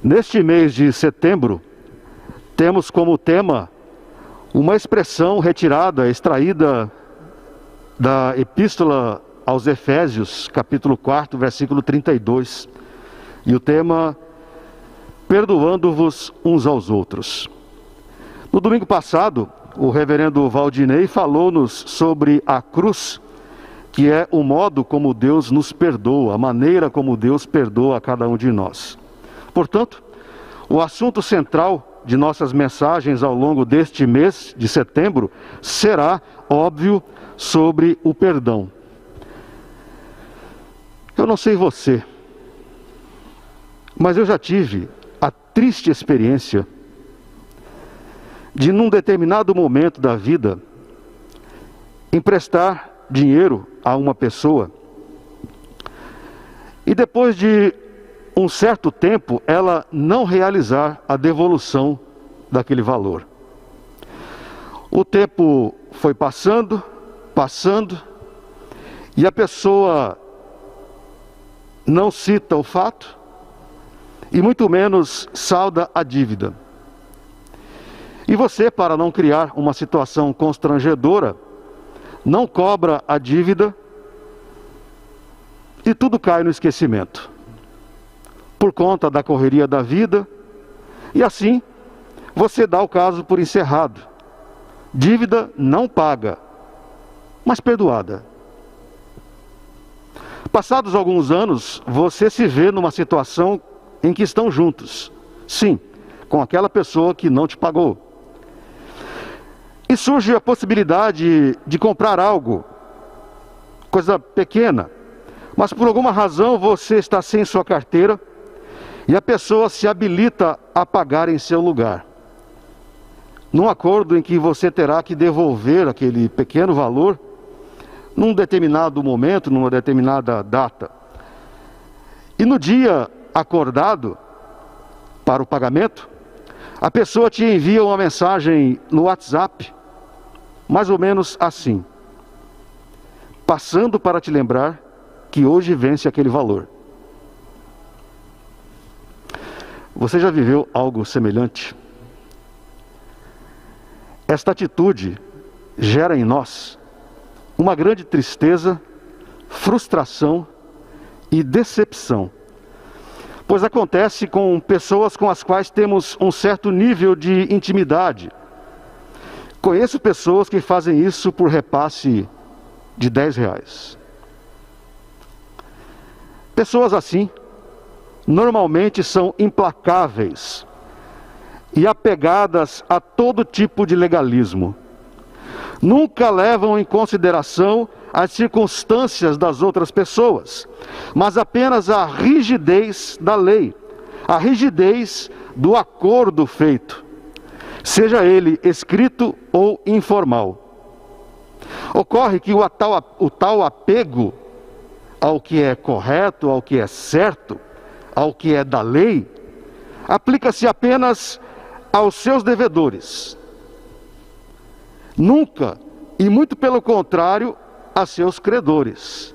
Neste mês de setembro, temos como tema uma expressão retirada, extraída da Epístola aos Efésios, capítulo 4, versículo 32. E o tema, perdoando-vos uns aos outros. No domingo passado, o reverendo Valdinei falou-nos sobre a cruz, que é o modo como Deus nos perdoa, a maneira como Deus perdoa a cada um de nós. Portanto, o assunto central de nossas mensagens ao longo deste mês de setembro será, óbvio, sobre o perdão. Eu não sei você, mas eu já tive a triste experiência de, num determinado momento da vida, emprestar dinheiro a uma pessoa e depois de um certo tempo ela não realizar a devolução daquele valor. O tempo foi passando e a pessoa não cita o fato e muito menos salda a dívida. E você, para não criar uma situação constrangedora, não cobra a dívida e tudo cai no esquecimento, por conta da correria da vida, e assim você dá o caso por encerrado. Dívida não paga, mas perdoada. Passados alguns anos, você se vê numa situação em que estão juntos, sim, com aquela pessoa que não te pagou. E surge a possibilidade de comprar algo, coisa pequena, mas por alguma razão você está sem sua carteira e a pessoa se habilita a pagar em seu lugar. Num acordo em que você terá que devolver aquele pequeno valor num determinado momento, numa determinada data. E no dia acordado para o pagamento, a pessoa te envia uma mensagem no WhatsApp, mais ou menos assim: passando para te lembrar que hoje vence aquele valor. Você já viveu algo semelhante? Esta atitude gera em nós uma grande tristeza, frustração e decepção, pois acontece com pessoas com as quais temos um certo nível de intimidade. Conheço pessoas que fazem isso por repasse de R$10. Pessoas assim, normalmente são implacáveis e apegadas a todo tipo de legalismo. Nunca levam em consideração as circunstâncias das outras pessoas, mas apenas a rigidez da lei, a rigidez do acordo feito, seja ele escrito ou informal. Ocorre que o tal apego ao que é correto, ao que é certo, ao que é da lei, aplica-se apenas aos seus devedores. Nunca, e muito pelo contrário, a seus credores.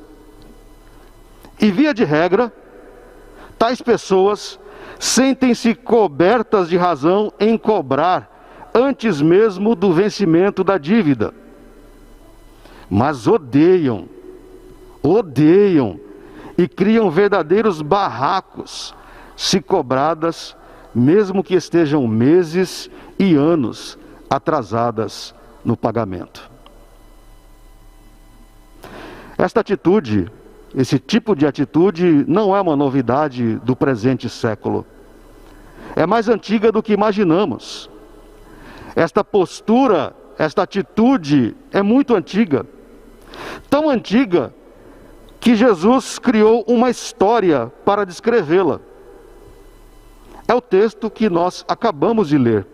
E via de regra, tais pessoas sentem-se cobertas de razão em cobrar antes mesmo do vencimento da dívida. Mas odeiam e criam verdadeiros barracos se cobradas, mesmo que estejam meses e anos atrasadas no pagamento. Esta atitude, esse tipo de atitude, não é uma novidade do presente século. É mais antiga do que imaginamos. Esta postura, esta atitude é muito antiga. Tão antiga que Jesus criou uma história para descrevê-la. É o texto que nós acabamos de ler,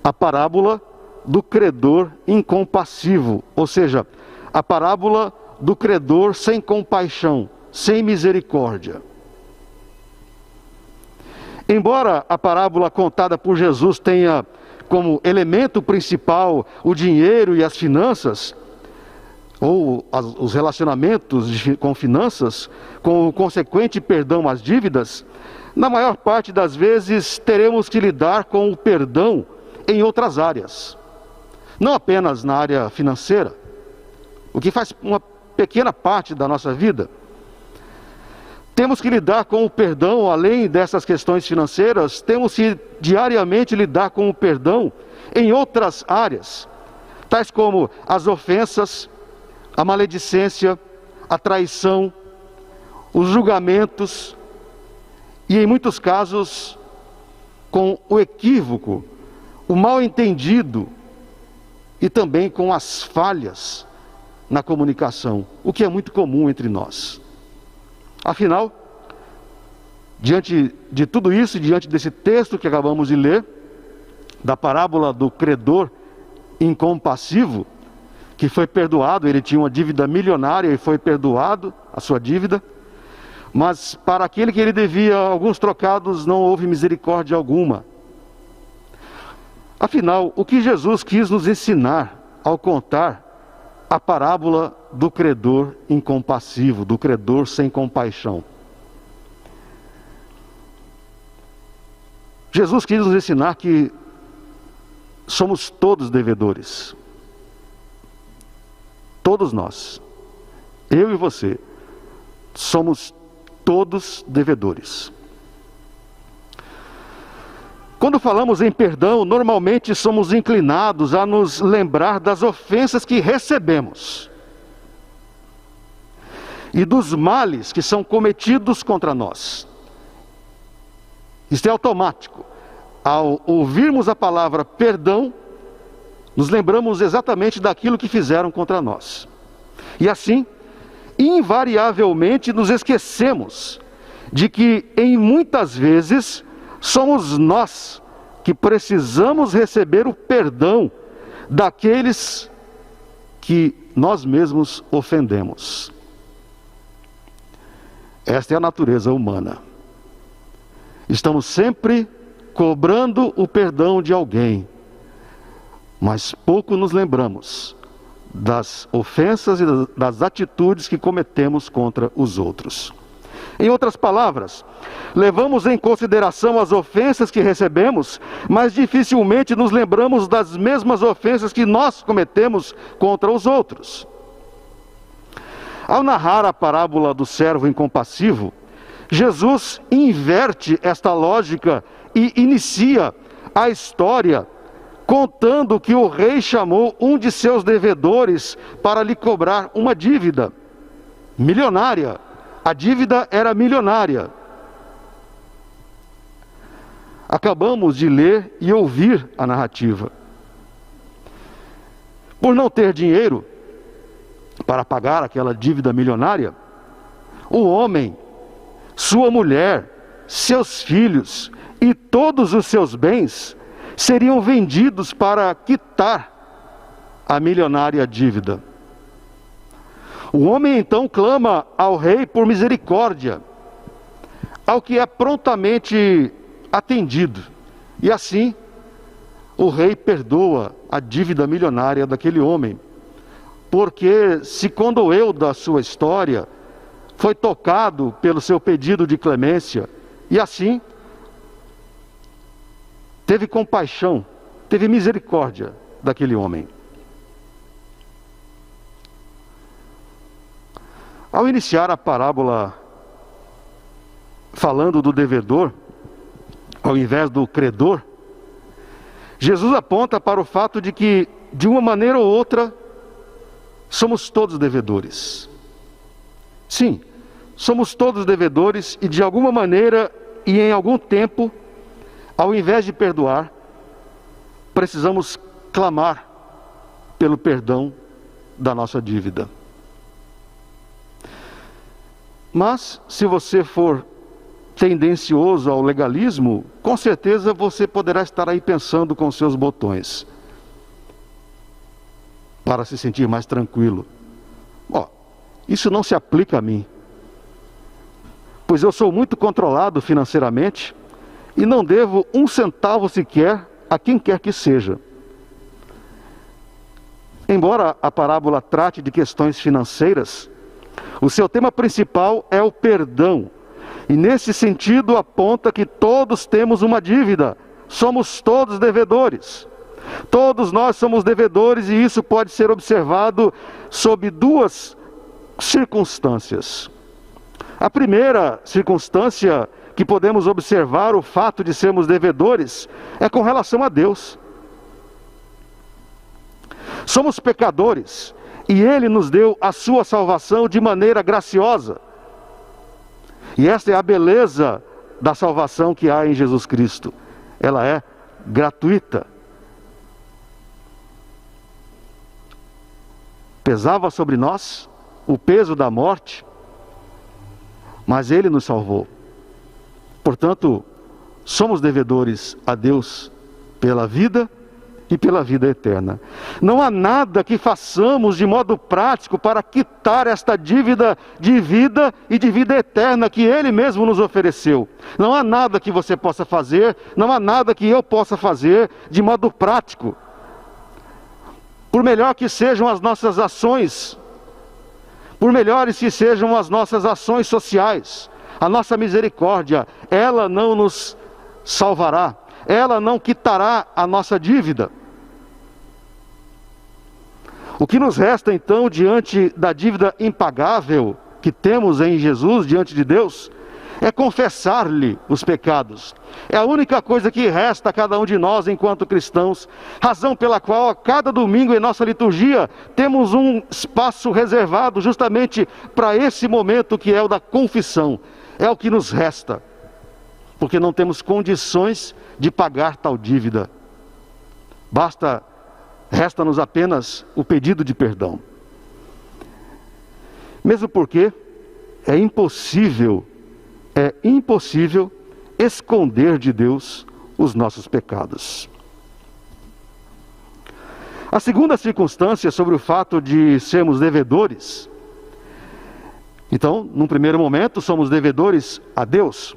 a parábola do credor incompassivo, ou seja, a parábola do credor sem compaixão, sem misericórdia. Embora a parábola contada por Jesus tenha como elemento principal o dinheiro e as finanças, ou os relacionamentos com finanças, com o consequente perdão às dívidas, na maior parte das vezes teremos que lidar com o perdão em outras áreas. Não apenas na área financeira, o que faz uma pequena parte da nossa vida. Temos que lidar com o perdão, além dessas questões financeiras, temos que diariamente lidar com o perdão em outras áreas, tais como as ofensas, a maledicência, a traição, os julgamentos e, em muitos casos, com o equívoco, o mal-entendido e também com as falhas na comunicação, o que é muito comum entre nós. Afinal, diante de tudo isso, diante desse texto que acabamos de ler, da parábola do credor incompassivo, que foi perdoado, ele tinha uma dívida milionária e foi perdoado a sua dívida, mas para aquele que ele devia alguns trocados não houve misericórdia alguma. Afinal, o que Jesus quis nos ensinar ao contar a parábola do credor incompassivo, do credor sem compaixão? Jesus quis nos ensinar que somos todos devedores. Todos nós, eu e você, somos todos devedores. Quando falamos em perdão, normalmente somos inclinados a nos lembrar das ofensas que recebemos e dos males que são cometidos contra nós. Isso é automático. Ao ouvirmos a palavra perdão, nos lembramos exatamente daquilo que fizeram contra nós. E assim, invariavelmente nos esquecemos de que, em muitas vezes, somos nós que precisamos receber o perdão daqueles que nós mesmos ofendemos. Esta é a natureza humana. Estamos sempre cobrando o perdão de alguém, mas pouco nos lembramos das ofensas e das atitudes que cometemos contra os outros. Em outras palavras, levamos em consideração as ofensas que recebemos, mas dificilmente nos lembramos das mesmas ofensas que nós cometemos contra os outros. Ao narrar a parábola do servo incompassivo, Jesus inverte esta lógica e inicia a história contando que o rei chamou um de seus devedores para lhe cobrar uma dívida milionária. A dívida era milionária. Acabamos de ler e ouvir a narrativa. Por não ter dinheiro para pagar aquela dívida milionária, o homem, sua mulher, seus filhos e todos os seus bens seriam vendidos para quitar a milionária dívida. O homem então clama ao rei por misericórdia, ao que é prontamente atendido. E assim, o rei perdoa a dívida milionária daquele homem, porque se condoeu da sua história, foi tocado pelo seu pedido de clemência, e assim teve compaixão, teve misericórdia daquele homem. Ao iniciar a parábola falando do devedor, ao invés do credor, Jesus aponta para o fato de que, de uma maneira ou outra, somos todos devedores. Sim, somos todos devedores e de alguma maneira e em algum tempo, ao invés de perdoar, precisamos clamar pelo perdão da nossa dívida. Mas, se você for tendencioso ao legalismo, com certeza você poderá estar aí pensando com seus botões, para se sentir mais tranquilo. Isso não se aplica a mim, pois eu sou muito controlado financeiramente e não devo um centavo sequer a quem quer que seja. Embora a parábola trate de questões financeiras, o seu tema principal é o perdão, E nesse sentido aponta que todos temos uma dívida, somos todos devedores. Todos nós somos devedores, e isso pode ser observado sob duas circunstâncias. A primeira circunstância que podemos observar o fato de sermos devedores é com relação a Deus. Somos pecadores e Ele nos deu a sua salvação de maneira graciosa. E esta é a beleza da salvação que há em Jesus Cristo. Ela é gratuita. Pesava sobre nós o peso da morte, mas Ele nos salvou. Portanto, somos devedores a Deus pela vida e pela vida eterna. Não há nada que façamos de modo prático para quitar esta dívida de vida e de vida eterna que Ele mesmo nos ofereceu. Não há nada que você possa fazer, não há nada que eu possa fazer de modo prático. Por melhor que sejam as nossas ações, por melhores que sejam as nossas ações sociais, a nossa misericórdia, ela não nos salvará, ela não quitará a nossa dívida. O que nos resta então diante da dívida impagável que temos em Jesus, diante de Deus, é confessar-lhe os pecados. É a única coisa que resta a cada um de nós enquanto cristãos, razão pela qual a cada domingo em nossa liturgia temos um espaço reservado justamente para esse momento que é o da confissão. É o que nos resta, porque não temos condições de pagar tal dívida. Resta-nos apenas o pedido de perdão. Mesmo porque é impossível esconder de Deus os nossos pecados. A segunda circunstância sobre o fato de sermos devedores. Então, num primeiro momento, somos devedores a Deus.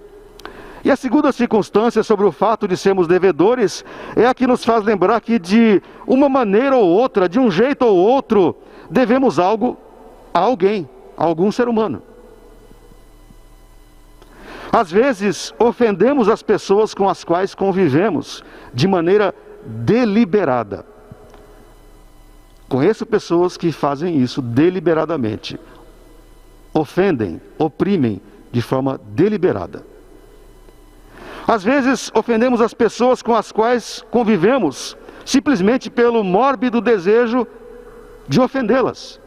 E a segunda circunstância sobre o fato de sermos devedores é a que nos faz lembrar que de uma maneira ou outra, de um jeito ou outro, devemos algo a alguém, a algum ser humano. Às vezes, ofendemos as pessoas com as quais convivemos de maneira deliberada. Conheço pessoas que fazem isso deliberadamente. Ofendem, oprimem de forma deliberada. Às vezes, ofendemos as pessoas com as quais convivemos simplesmente pelo mórbido desejo de ofendê-las.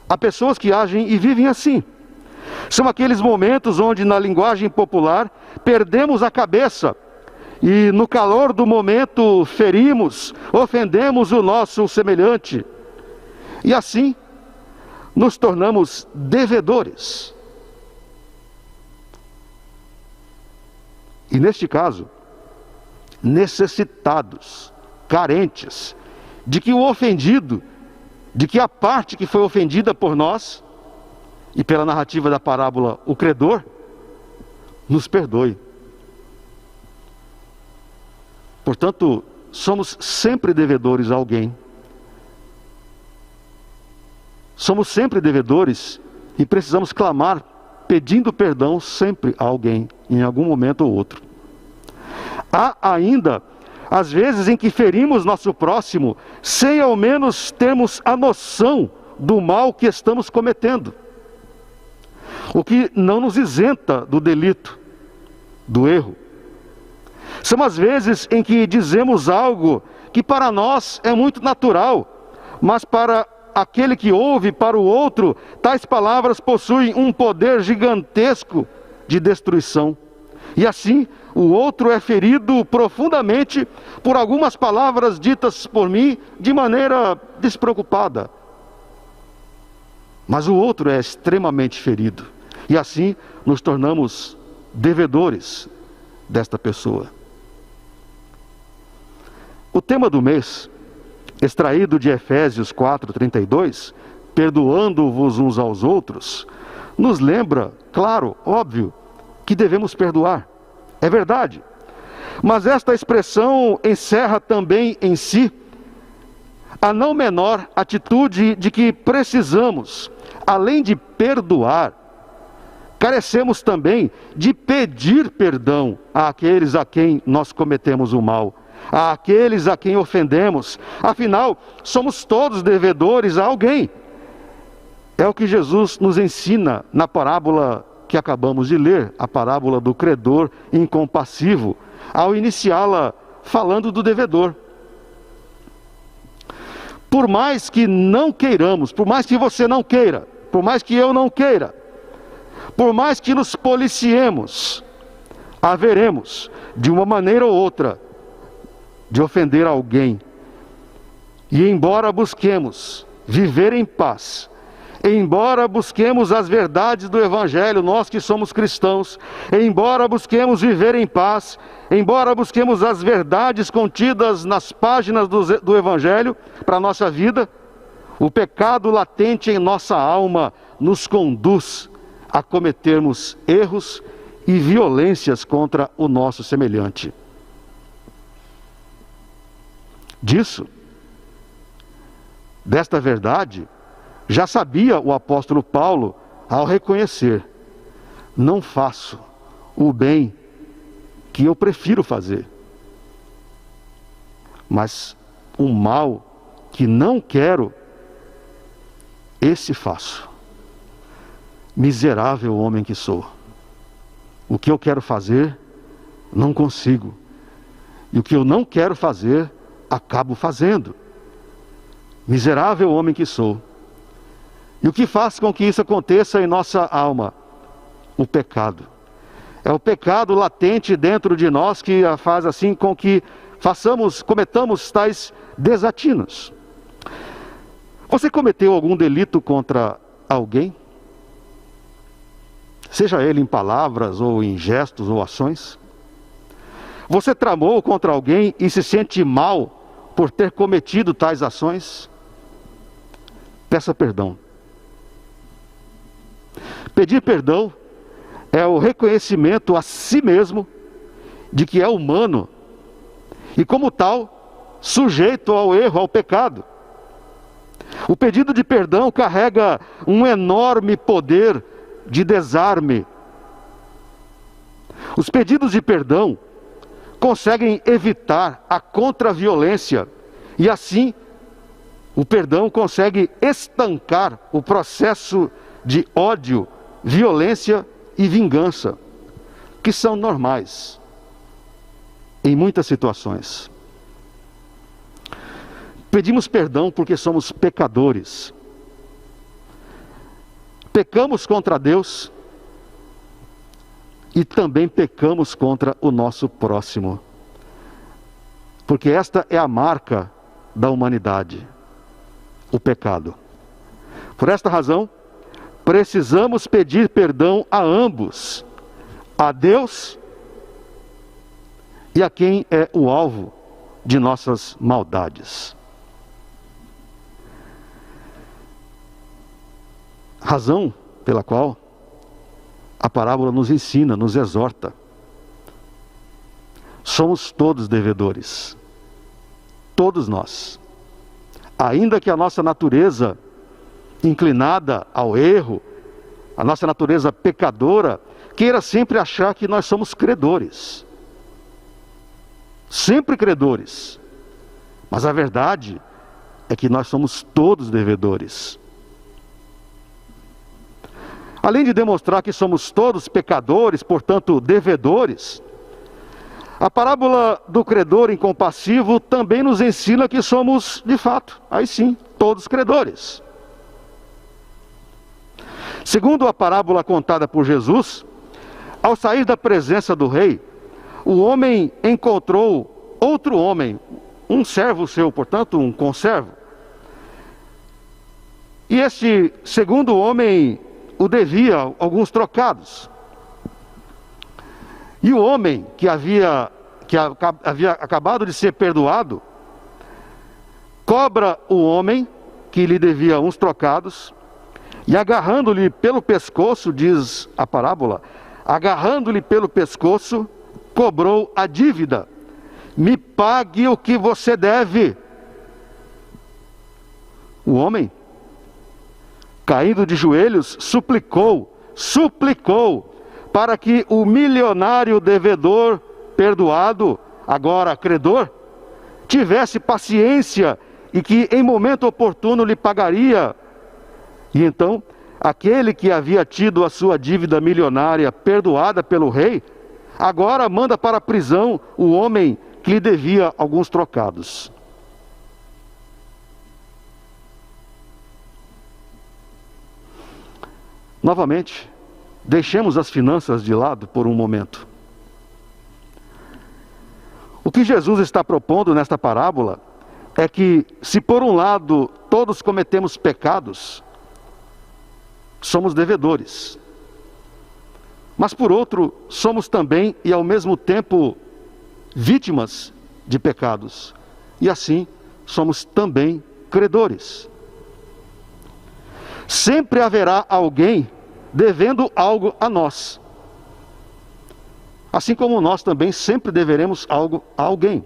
Há pessoas que agem e vivem assim. São aqueles momentos onde, na linguagem popular, perdemos a cabeça e, no calor do momento, ferimos, ofendemos o nosso semelhante. E assim, nos tornamos devedores. E neste caso, necessitados, carentes, de que o ofendido, de que a parte que foi ofendida por nós, e pela narrativa da parábola, o credor, nos perdoe. Portanto, somos sempre devedores a alguém. Somos sempre devedores e precisamos clamar pedindo perdão sempre a alguém, em algum momento ou outro. Há ainda as vezes em que ferimos nosso próximo sem ao menos termos a noção do mal que estamos cometendo. O que não nos isenta do delito, do erro. São as vezes em que dizemos algo que para nós é muito natural, mas para aquele que ouve, para o outro, tais palavras possuem um poder gigantesco de destruição. E assim, o outro é ferido profundamente por algumas palavras ditas por mim de maneira despreocupada. Mas o outro é extremamente ferido. E assim, nos tornamos devedores desta pessoa. O tema do mês, extraído de Efésios 4:32, perdoando-vos uns aos outros, nos lembra, claro, óbvio, que devemos perdoar. É verdade. Mas esta expressão encerra também em si a não menor atitude de que precisamos, além de perdoar, carecemos também de pedir perdão àqueles a quem nós cometemos o mal, àqueles a quem ofendemos. Afinal, somos todos devedores a alguém. É o que Jesus nos ensina na parábola que acabamos de ler, a parábola do credor incompassivo, ao iniciá-la falando do devedor. Por mais que não queiramos, por mais que você não queira, por mais que eu não queira, por mais que nos policiemos, haveremos, de uma maneira ou outra, de ofender alguém. E embora busquemos viver em paz, embora busquemos as verdades do Evangelho, nós que somos cristãos, embora busquemos viver em paz, embora busquemos as verdades contidas nas páginas do Evangelho para a nossa vida, o pecado latente em nossa alma nos conduz a cometermos erros e violências contra o nosso semelhante. Desta verdade, já sabia o apóstolo Paulo ao reconhecer: não faço o bem que eu prefiro fazer, mas o mal que não quero, esse faço. Miserável homem que sou. O que eu quero fazer, não consigo. E o que eu não quero fazer, acabo fazendo. Miserável homem que sou. E o que faz com que isso aconteça em nossa alma? O pecado. É o pecado latente dentro de nós que faz assim com que cometamos tais desatinos. Você cometeu algum delito contra alguém? Seja ele em palavras, ou em gestos, ou ações? Você tramou contra alguém e se sente mal por ter cometido tais ações? Peça perdão. Pedir perdão é o reconhecimento a si mesmo de que é humano e, como tal, sujeito ao erro, ao pecado. O pedido de perdão carrega um enorme poder de desarme. Os pedidos de perdão conseguem evitar a contra-violência e, assim, o perdão consegue estancar o processo de ódio, violência e vingança, que são normais em muitas situações. Pedimos perdão porque somos pecadores. Pecamos contra Deus e também pecamos contra o nosso próximo. Porque esta é a marca da humanidade, o pecado. Por esta razão, precisamos pedir perdão a ambos, a Deus e a quem é o alvo de nossas maldades. Razão pela qual a parábola nos ensina, nos exorta. Somos todos devedores. Todos nós. Ainda que a nossa natureza inclinada ao erro, a nossa natureza pecadora, queira sempre achar que nós somos credores. Sempre credores. Mas a verdade é que nós somos todos devedores. Além de demonstrar que somos todos pecadores, portanto devedores, a parábola do credor incompassivo também nos ensina que somos, de fato, aí sim, todos credores. Segundo a parábola contada por Jesus, ao sair da presença do rei, o homem encontrou outro homem, um servo seu, portanto, um conservo. E este segundo homem o devia alguns trocados. E o homem que havia acabado de ser perdoado, cobra o homem que lhe devia uns trocados, e agarrando-lhe pelo pescoço, diz a parábola, agarrando-lhe pelo pescoço, cobrou a dívida. Me pague o que você deve. O homem, caindo de joelhos, suplicou: suplicou para que o milionário devedor perdoado, agora credor, tivesse paciência e que em momento oportuno lhe pagaria. E então, aquele que havia tido a sua dívida milionária perdoada pelo rei, agora manda para a prisão o homem que lhe devia alguns trocados. Novamente, deixemos as finanças de lado por um momento. O que Jesus está propondo nesta parábola é que, se por um lado todos cometemos pecados, somos devedores. Mas por outro, somos também e ao mesmo tempo vítimas de pecados. E assim, somos também credores. Sempre haverá alguém devendo algo a nós. Assim como nós também sempre deveremos algo a alguém.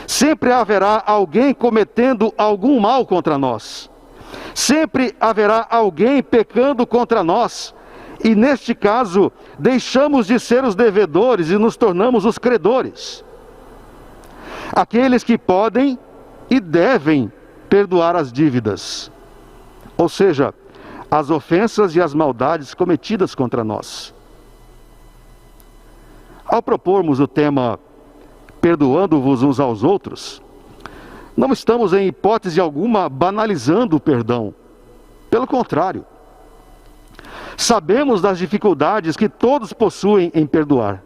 Sempre haverá alguém cometendo algum mal contra nós. Sempre haverá alguém pecando contra nós. E neste caso, deixamos de ser os devedores e nos tornamos os credores. Aqueles que podem e devem perdoar as dívidas. Ou seja, as ofensas e as maldades cometidas contra nós. Ao propormos o tema perdoando-vos uns aos outros, não estamos em hipótese alguma banalizando o perdão. Pelo contrário, sabemos das dificuldades que todos possuem em perdoar.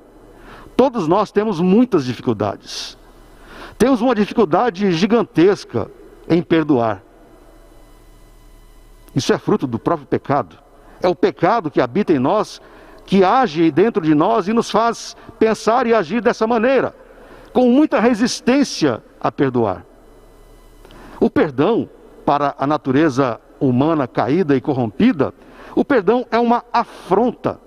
Todos nós temos muitas dificuldades. Temos uma dificuldade gigantesca em perdoar. Isso é fruto do próprio pecado. É o pecado que habita em nós, que age dentro de nós e nos faz pensar e agir dessa maneira, com muita resistência a perdoar. O perdão, para a natureza humana caída e corrompida, o perdão é uma afronta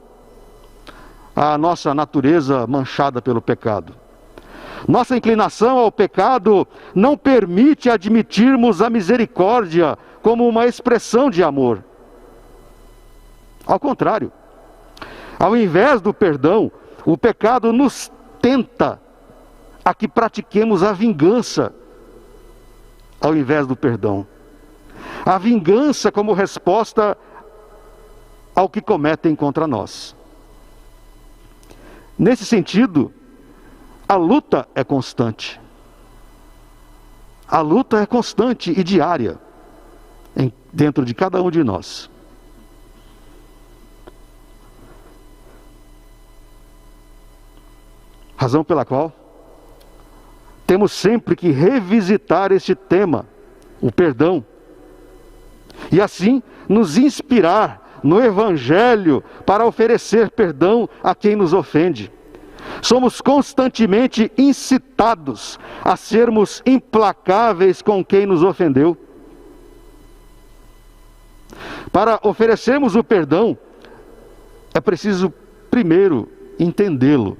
à nossa natureza manchada pelo pecado. Nossa inclinação ao pecado não permite admitirmos a misericórdia como uma expressão de amor. Ao contrário, ao invés do perdão, o pecado nos tenta a que pratiquemos a vingança, ao invés do perdão. A vingança como resposta ao que cometem contra nós. Nesse sentido, a luta é constante. A luta é constante e diária dentro de cada um de nós. Razão pela qual temos sempre que revisitar este tema, o perdão, e assim nos inspirar no Evangelho para oferecer perdão a quem nos ofende. Somos constantemente incitados a sermos implacáveis com quem nos ofendeu. Para oferecermos o perdão, é preciso primeiro entendê-lo.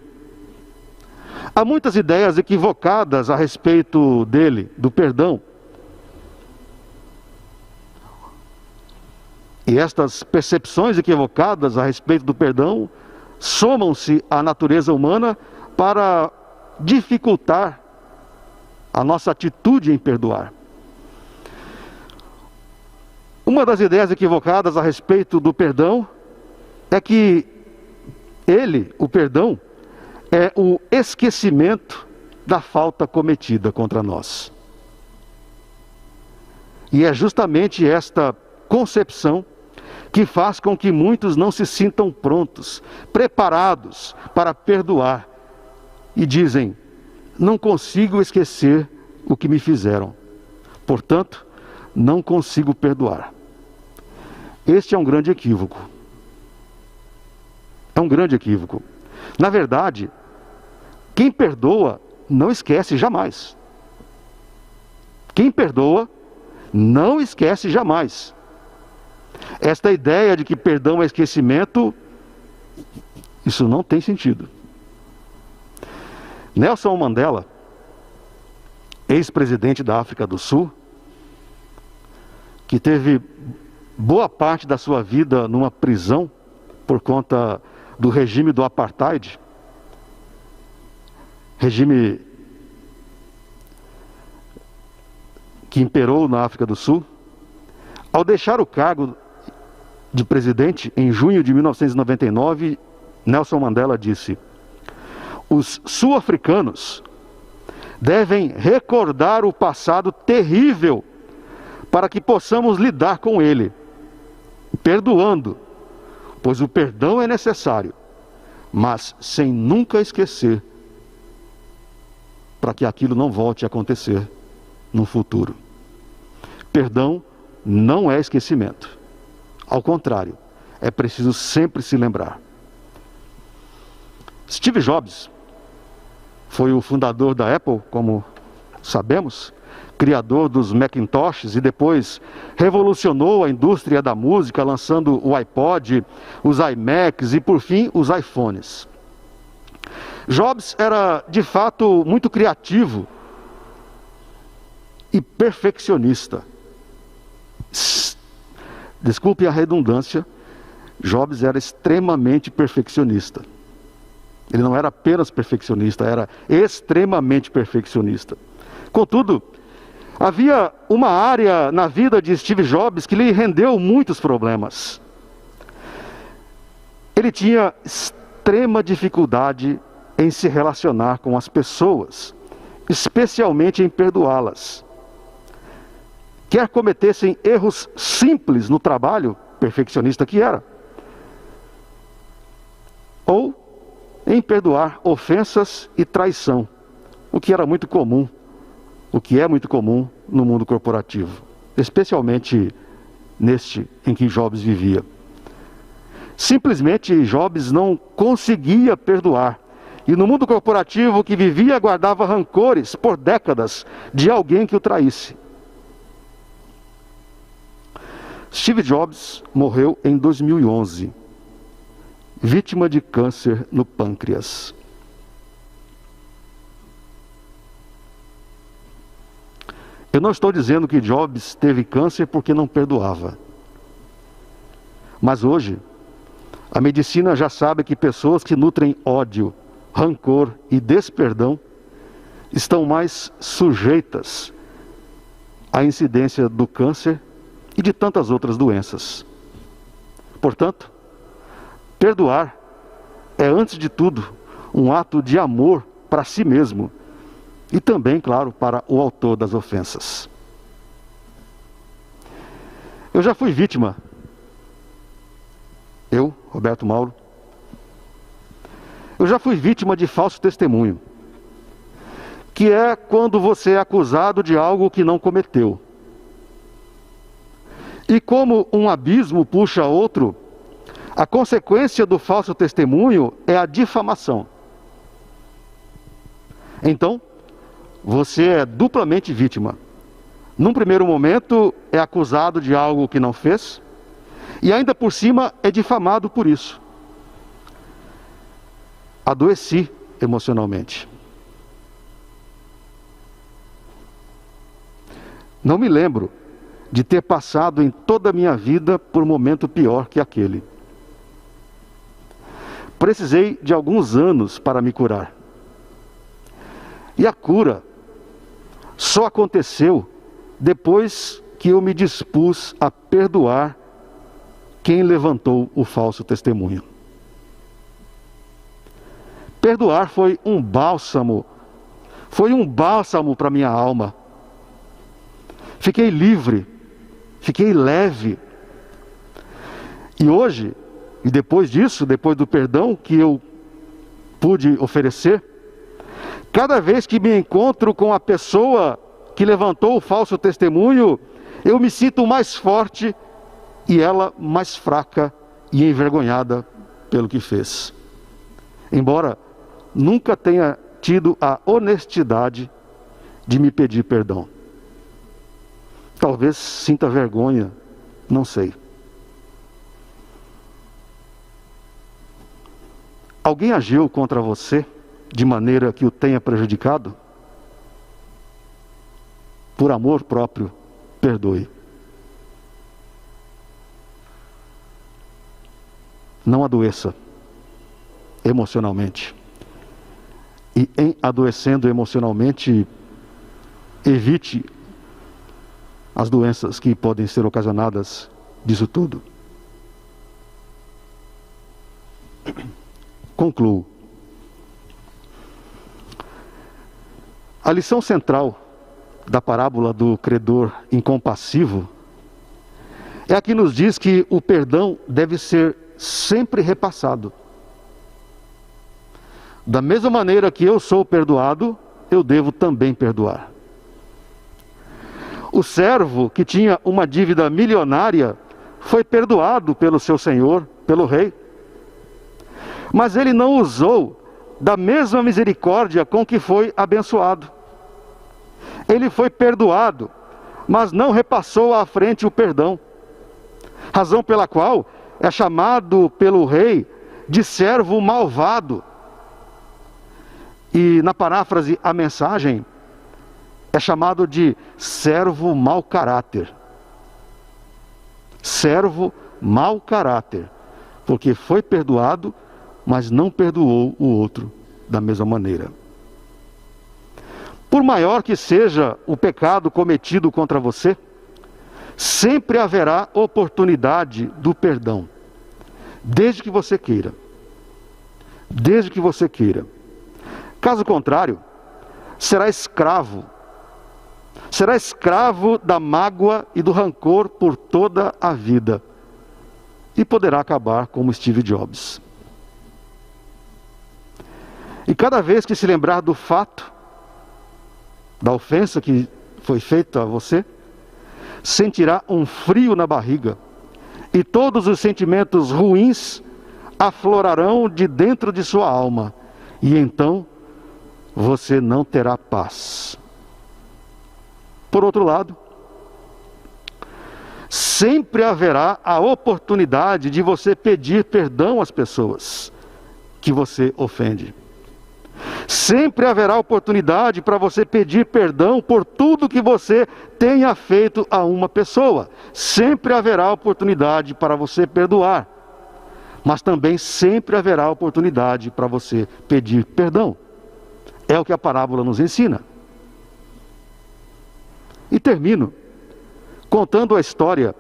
Há muitas ideias equivocadas a respeito dele, do perdão. E estas percepções equivocadas a respeito do perdão somam-se à natureza humana para dificultar a nossa atitude em perdoar. Uma das ideias equivocadas a respeito do perdão é que o perdão, é o esquecimento da falta cometida contra nós. E é justamente esta concepção que faz com que muitos não se sintam prontos, preparados para perdoar. E dizem, não consigo esquecer o que me fizeram. Portanto, não consigo perdoar. Este é um grande equívoco. É um grande equívoco. Na verdade, quem perdoa não esquece jamais. Quem perdoa não esquece jamais. Esta ideia de que perdão é esquecimento, isso não tem sentido. Nelson Mandela, ex-presidente da África do Sul, que teve boa parte da sua vida numa prisão por conta do regime do apartheid, regime que imperou na África do Sul. Ao deixar o cargo de presidente em junho de 1999, Nelson Mandela disse: os sul-africanos devem recordar o passado terrível para que possamos lidar com ele, perdoando, pois o perdão é necessário, mas sem nunca esquecer, para que aquilo não volte a acontecer no futuro. Perdão não é esquecimento. Ao contrário, é preciso sempre se lembrar. Steve Jobs foi o fundador da Apple, como sabemos, criador dos Macintoshes e depois revolucionou a indústria da música, lançando o iPod, os iMacs e, por fim, os iPhones. Jobs era, de fato, muito criativo e perfeccionista. Desculpe a redundância, Jobs era extremamente perfeccionista. Ele não era apenas perfeccionista, era extremamente perfeccionista. Contudo, havia uma área na vida de Steve Jobs que lhe rendeu muitos problemas. Ele tinha extrema dificuldade em se relacionar com as pessoas, especialmente em perdoá-las. Quer cometessem erros simples no trabalho, perfeccionista que era, ou em perdoar ofensas e traição, o que era muito comum, o que é muito comum no mundo corporativo, especialmente neste em que Jobs vivia. Simplesmente Jobs não conseguia perdoar, e no mundo corporativo que vivia guardava rancores por décadas de alguém que o traísse. Steve Jobs morreu em 2011, vítima de câncer no pâncreas. Eu não estou dizendo que Jobs teve câncer porque não perdoava. Mas hoje, a medicina já sabe que pessoas que nutrem ódio, rancor e desperdão estão mais sujeitas à incidência do câncer e de tantas outras doenças. Portanto, perdoar é, antes de tudo, um ato de amor para si mesmo e também, claro, para o autor das ofensas. Eu já fui vítima, Roberto Mauro, eu já fui vítima de falso testemunho, que é quando você é acusado de algo que não cometeu. E como um abismo puxa outro, a consequência do falso testemunho é a difamação. Então, você é duplamente vítima. Num primeiro momento, é acusado de algo que não fez, e ainda por cima é difamado por isso. Adoeci emocionalmente. Não me lembro de ter passado em toda a minha vida por um momento pior que aquele. Precisei de alguns anos para me curar. E a cura só aconteceu depois que eu me dispus a perdoar quem levantou o falso testemunho. Perdoar foi um bálsamo para minha alma. Fiquei livre, fiquei leve. E hoje, e depois disso, depois do perdão que eu pude oferecer, cada vez que me encontro com a pessoa que levantou o falso testemunho, eu me sinto mais forte e ela mais fraca e envergonhada pelo que fez. Embora nunca tenha tido a honestidade de me pedir perdão. Talvez sinta vergonha, não sei. Alguém agiu contra você de maneira que o tenha prejudicado? Por amor próprio, perdoe. não adoeça emocionalmente. E em adoecendo emocionalmente, evite as doenças que podem ser ocasionadas disso tudo. Concluo. A lição central da parábola do credor incompassivo é a que nos diz que o perdão deve ser sempre repassado. Da mesma maneira que eu sou perdoado, eu devo também perdoar. O servo que tinha uma dívida milionária foi perdoado pelo seu senhor, pelo rei. Mas ele não usou da mesma misericórdia com que foi abençoado. Ele foi perdoado, mas não repassou à frente o perdão. Razão pela qual é chamado pelo rei de servo malvado. E na paráfrase, a mensagem é chamado de servo mau caráter. Servo mau caráter, porque foi perdoado, mas não perdoou o outro da mesma maneira. Por maior que seja o pecado cometido contra você, sempre haverá oportunidade do perdão, desde que você queira. Desde que você queira. Caso contrário, será escravo da mágoa e do rancor por toda a vida, e poderá acabar como Steve Jobs. E cada vez que se lembrar do fato, da ofensa que foi feita a você, sentirá um frio na barriga, e todos os sentimentos ruins aflorarão de dentro de sua alma, e então você não terá paz. Por outro lado, sempre haverá a oportunidade de você pedir perdão às pessoas que você ofende. Sempre haverá oportunidade para você pedir perdão por tudo que você tenha feito a uma pessoa. Sempre haverá oportunidade para você perdoar. Mas também sempre haverá oportunidade para você pedir perdão. É o que a parábola nos ensina. E termino contando a história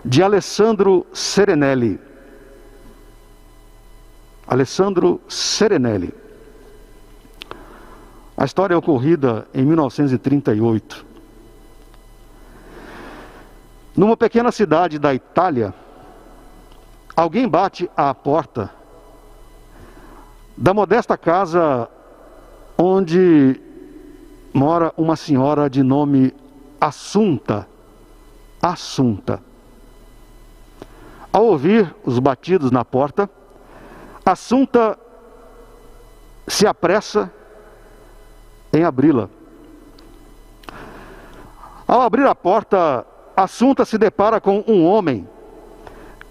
de Alessandro Serenelli. Alessandro Serenelli. A história é ocorrida em 1938. Numa pequena cidade da Itália, alguém bate à porta da modesta casa onde mora uma senhora de nome Assunta. Assunta. Ao ouvir os batidos na porta, Assunta se apressa em abri-la. Ao abrir a porta, Assunta se depara com um homem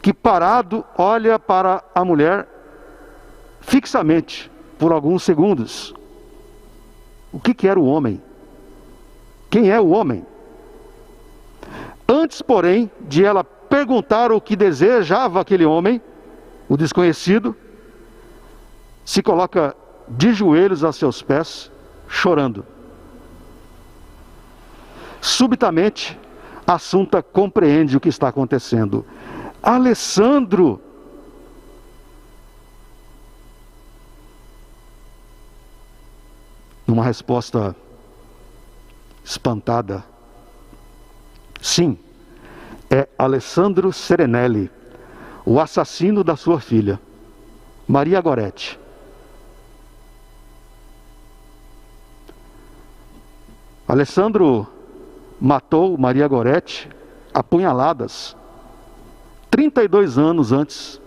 que, parado, olha para a mulher fixamente por alguns segundos. O que era o homem? Quem é o homem? Antes, porém, de ela perguntar o que desejava aquele homem, o desconhecido se coloca de joelhos a seus pés, chorando. Subitamente, Assunta compreende o que está acontecendo. Alessandro! Numa resposta espantada, sim, é Alessandro Serenelli, o assassino da sua filha, Maria Goretti. Alessandro matou Maria Goretti a punhaladas 32 anos antes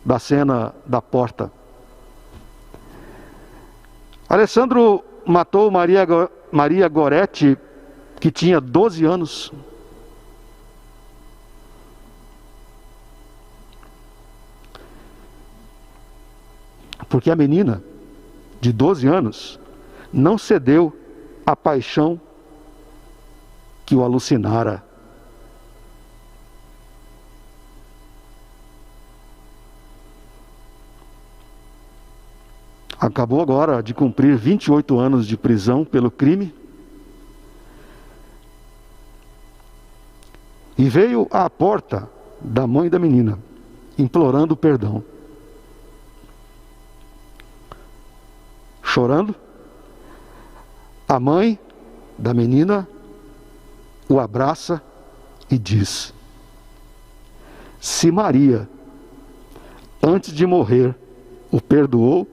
da cena da porta. Alessandro matou Maria Goretti, que tinha 12 anos. Porque a menina de 12 anos não cedeu à paixão que o alucinara. acabou agora de cumprir 28 anos de prisão pelo crime. E veio à porta da mãe da menina, implorando perdão. Chorando, a mãe da menina o abraça e diz: se Maria, antes de morrer, o perdoou,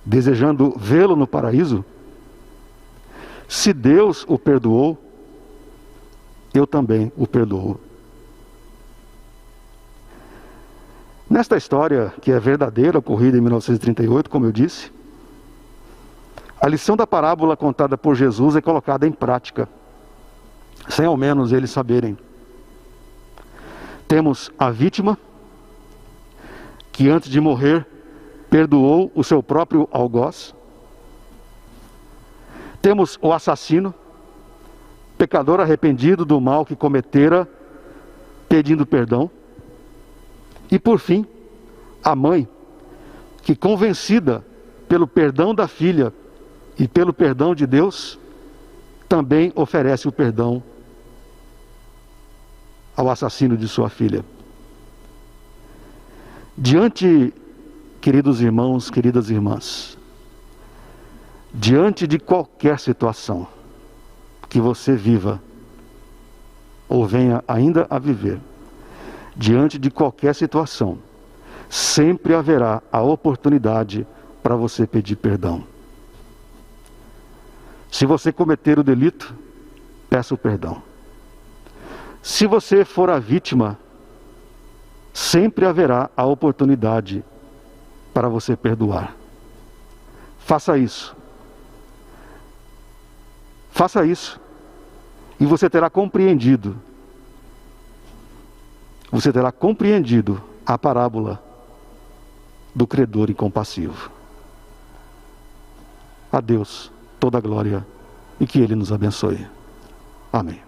desejando vê-lo no paraíso, se Deus o perdoou, eu também o perdoo. Nesta história, que é verdadeira, ocorrida em 1938, como eu disse, a lição da parábola contada por Jesus é colocada em prática, sem ao menos eles saberem. Temos a vítima, que antes de morrer, perdoou o seu próprio algoz. Temos o assassino, pecador arrependido do mal que cometera, pedindo perdão. E por fim, a mãe, que convencida pelo perdão da filha e pelo perdão de Deus, também oferece o perdão ao assassino de sua filha. Diante, queridos irmãos, queridas irmãs, diante de qualquer situação que você viva ou venha ainda a viver, diante de qualquer situação, sempre haverá a oportunidade para você pedir perdão. Se você cometer o delito, peça o perdão. Se você for a vítima, sempre haverá a oportunidade para você perdoar. Faça isso. Faça isso. E você terá compreendido. Você terá compreendido a parábola do credor incompassivo. A Deus toda a glória e que Ele nos abençoe. Amém.